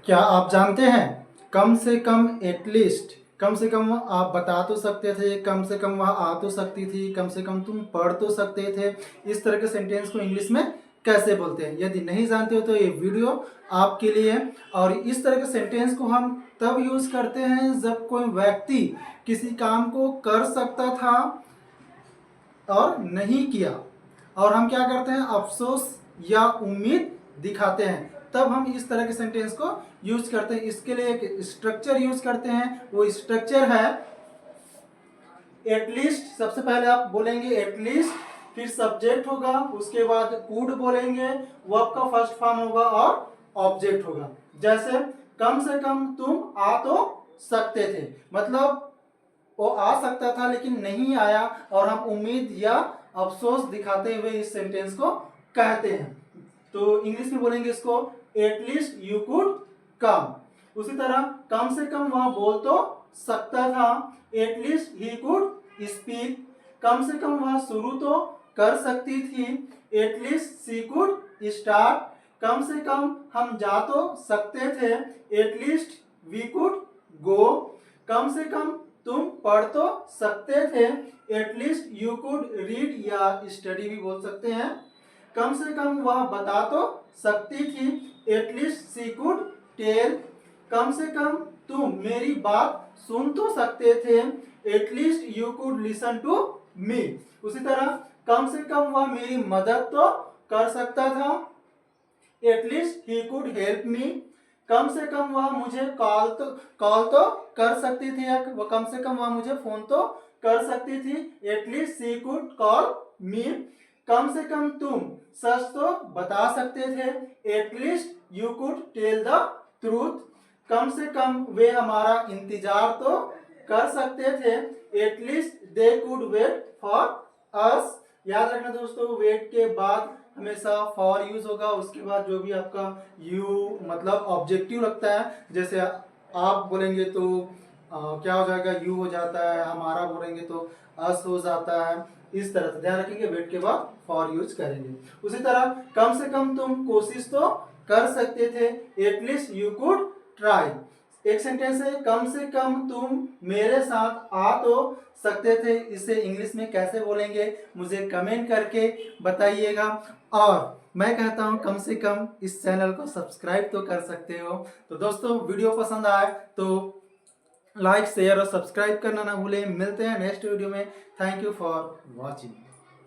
क्या आप जानते हैं कम से कम एटलीस्ट, कम से कम आप बता तो सकते थे, कम से कम वह आ तो सकती थी, कम से कम तुम पढ़ तो सकते थे। इस तरह के सेंटेंस को इंग्लिश में कैसे बोलते हैं? यदि नहीं जानते हो तो ये वीडियो आपके लिए है। और इस तरह के सेंटेंस को हम तब यूज़ करते हैं जब कोई व्यक्ति किसी काम को कर सकता था और नहीं किया, और हम क्या करते हैं, अफसोस या उम्मीद दिखाते हैं, तब हम इस तरह के सेंटेंस को यूज करते हैं। इसके लिए एक स्ट्रक्चर यूज करते हैं, वो स्ट्रक्चर है एटलीस्ट। सबसे पहले आप बोलेंगे एटलीस्ट, फिर सब्जेक्ट होगा, उसके बाद कुड बोलेंगे, वर्ब का फर्स्ट फॉर्म होगा और ऑब्जेक्ट होगा। जैसे कम से कम तुम आ तो सकते थे, मतलब वो आ सकता था लेकिन नहीं आया, और हम उम्मीद या अफसोस दिखाते हुए इस सेंटेंस को कहते हैं। तो इंग्लिश में बोलेंगे इसको एटलीस्ट यू कुड कम। उसी तरह कम से कम वह बोल तो सकता था, एटलीस्ट ही कुड स्पीक। कम से कम वह शुरू तो कर सकती थी, एटलीस्ट सी कुड स्टार्ट। कम से कम हम जा तो सकते थे, एटलीस्ट वी कुड गो। कम से कम तुम पढ़ तो सकते थे, एटलीस्ट यू कुड रीड या स्टडी भी बोल सकते हैं। कम से कम वह बता तो सकती थी, एटलीस्ट सी कुड टेल। कम से कम तुम मेरी बात सुन तो सकते थे, at least you could listen to me. उसी तरह कम से कम वह मेरी मदद तो कर सकता था, at least he could help me. कम से कम वह मुझे कॉल तो कर सकती थी, या कम से कम वह मुझे फोन तो कर सकती थी, at least she could call me. कम से कम तुम सच तो बता सकते थे, at least you could tell the truth. कम से कम वे हमारा इंतजार तो कर सकते थे, at least they could wait for us. याद रखना दोस्तों, वेट के बाद हमेशा फॉर यूज होगा, उसके बाद जो भी आपका यू मतलब ऑब्जेक्टिव लगता है, जैसे आप बोलेंगे तो क्या हो जाएगा, यू हो जाता है, हमारा बोलेंगे तो अस हो जाता है। इस तरह से ध्यान रखेंगे, वेट के बाद फॉर यूज करेंगे। उसी तरह कम से कम तुम कोशिश तो कर सकते थे, एटलीस्ट यू कुड ट्राई। एक सेंटेंस है कम से कम तुम मेरे साथ आ तो सकते थे, इसे इंग्लिश में कैसे बोलेंगे मुझे कमेंट करके बताइएगा। और मैं कहता हूं कम से कम इस चैनल को सब्सक्राइब तो कर सकते हो। तो दोस्तों, वीडियो पसंद आए तो लाइक शेयर और सब्सक्राइब करना ना भूलें। मिलते हैं नेक्स्ट वीडियो में। Thank you for watching.